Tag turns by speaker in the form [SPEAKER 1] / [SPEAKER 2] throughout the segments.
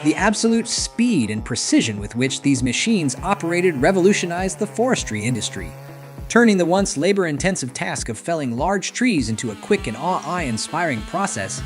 [SPEAKER 1] The absolute speed and precision with which these machines operated revolutionized the forestry industry, turning the once labor-intensive task of felling large trees into a quick and awe-inspiring process.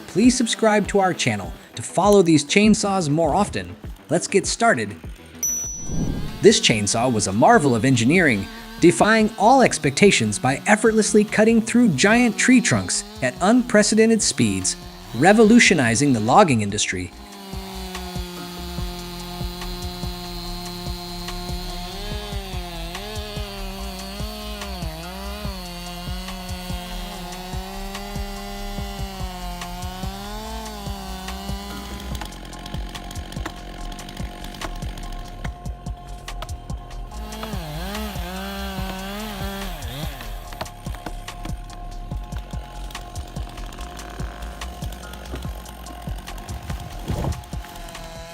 [SPEAKER 1] Please subscribe to our channel to follow these chainsaws more often. Let's get started. This chainsaw was a marvel of engineering, defying all expectations by effortlessly cutting through giant tree trunks at unprecedented speeds, revolutionizing the logging industry.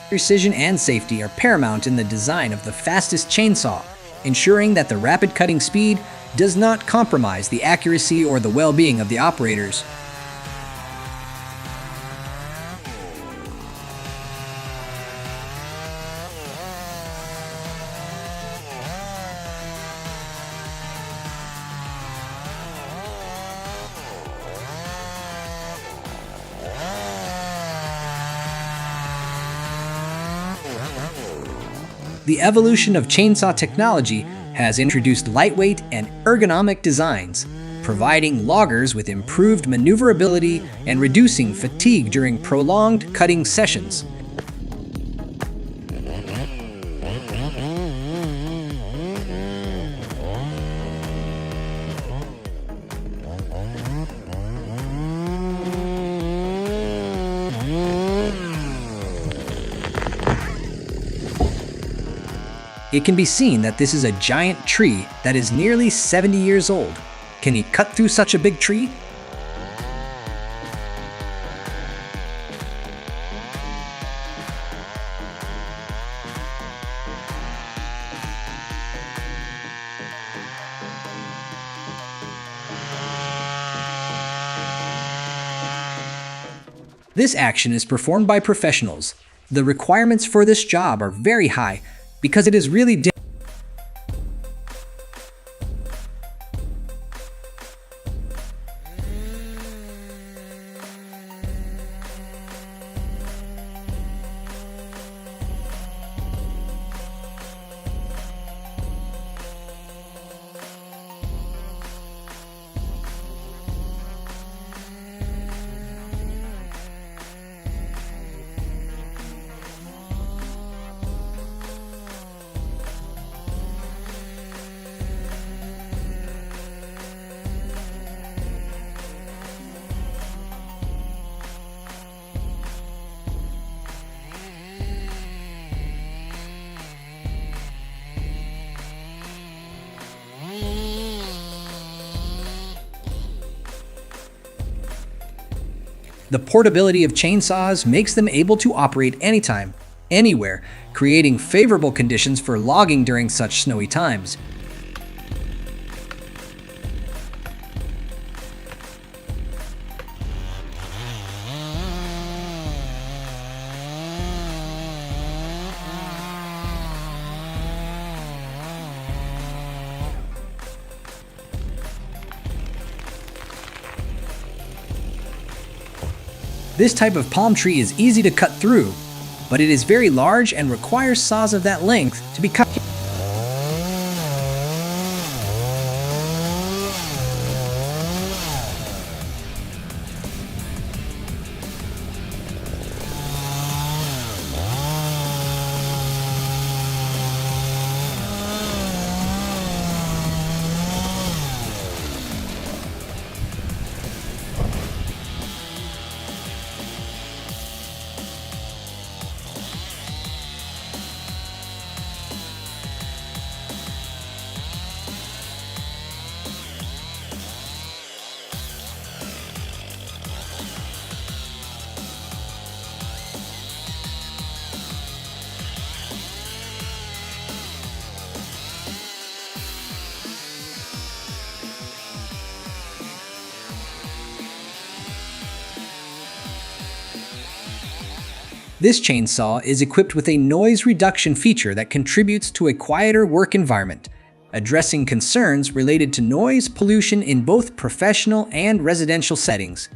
[SPEAKER 1] Precision and safety are paramount in the design of the fastest chainsaw, ensuring that the rapid cutting speed does not compromise the accuracy or the well-being of the operators. The evolution of chainsaw technology has introduced lightweight and ergonomic designs, providing loggers with improved maneuverability and reducing fatigue during prolonged cutting sessions. It can be seen that this is a giant tree that is nearly 70 years old. Can he cut through such a big tree? This action is performed by professionals. The requirements for this job are very high, because it is really The portability of chainsaws makes them able to operate anytime, anywhere, creating favorable conditions for logging during such snowy times. This type of palm tree is easy to cut through, but it is very large and requires saws of that length to be cut. This chainsaw is equipped with a noise reduction feature that contributes to a quieter work environment, addressing concerns related to noise pollution in both professional and residential settings.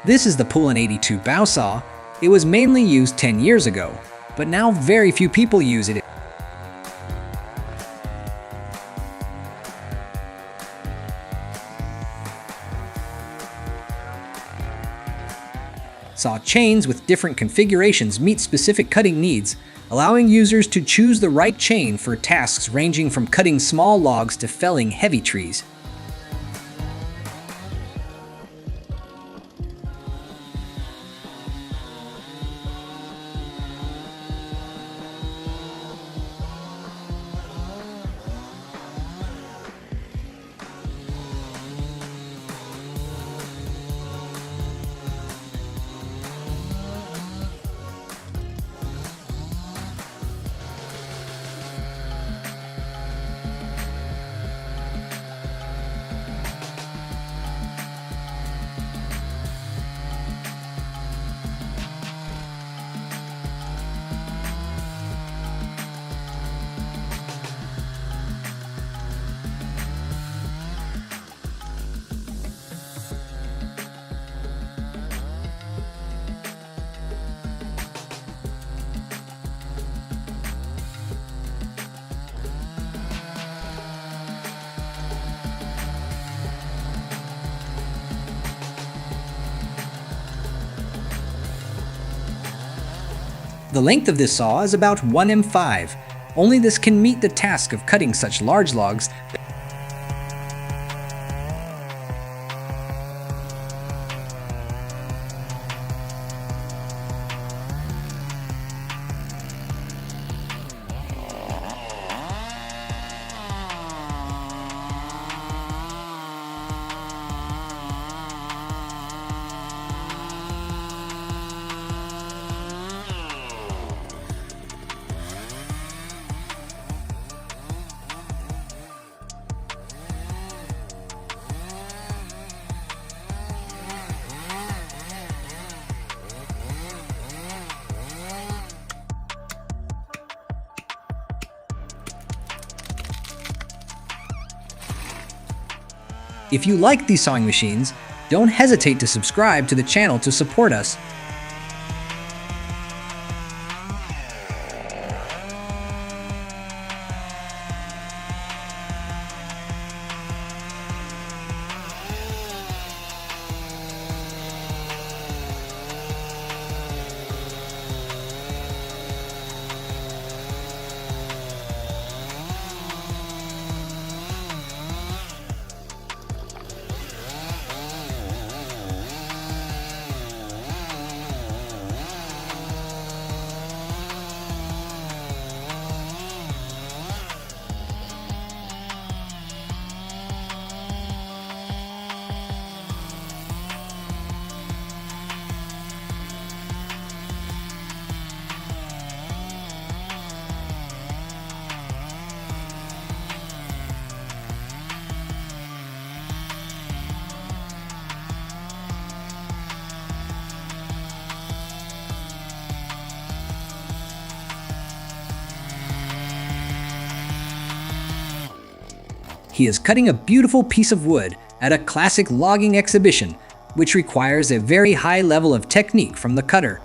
[SPEAKER 1] This is the Pullen 82 bow saw. It was mainly used 10 years ago, but now very few people use it. Saw chains with different configurations meet specific cutting needs, allowing users to choose the right chain for tasks ranging from cutting small logs to felling heavy trees. The length of this saw is about 1 m5. Only this can meet the task of cutting such large logs. If you like these sawing machines, don't hesitate to subscribe to the channel to support us. He is cutting a beautiful piece of wood at a classic logging exhibition, which requires a very high level of technique from the cutter.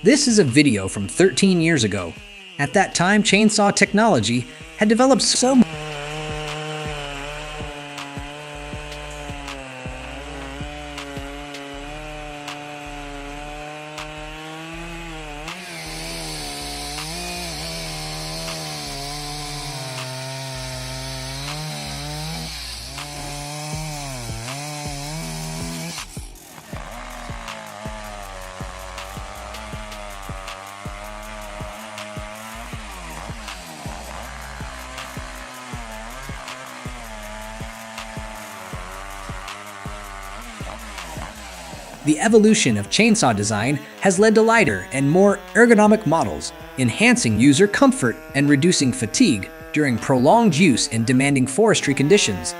[SPEAKER 1] This is a video from 13 years ago. At that time, chainsaw technology had developed so much. The evolution of chainsaw design has led to lighter and more ergonomic models, enhancing user comfort and reducing fatigue during prolonged use in demanding forestry conditions.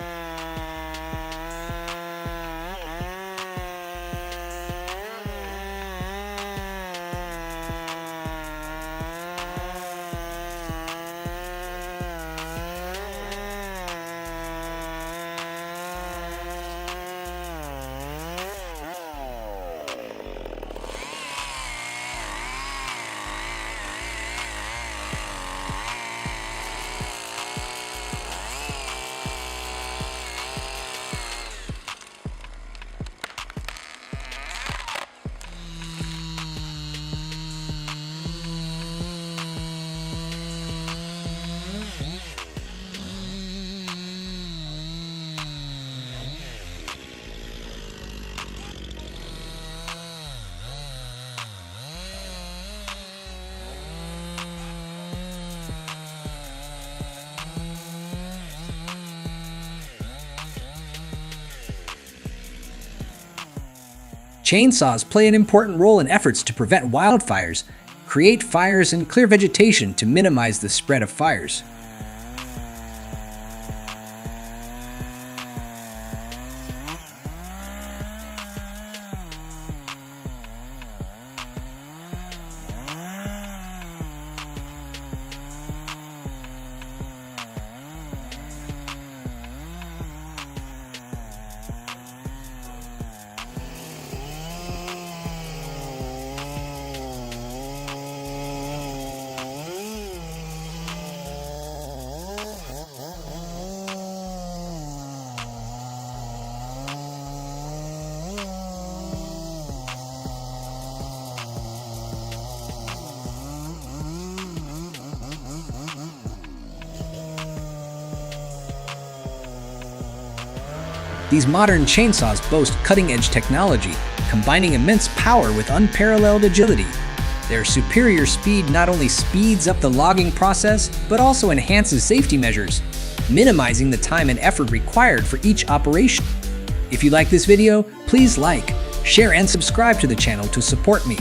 [SPEAKER 1] Chainsaws play an important role in efforts to prevent wildfires, create fires, and clear vegetation to minimize the spread of fires. These modern chainsaws boast cutting-edge technology, combining immense power with unparalleled agility. Their superior speed not only speeds up the logging process, but also enhances safety measures, minimizing the time and effort required for each operation. If you like this video, please like, share, and subscribe to the channel to support me.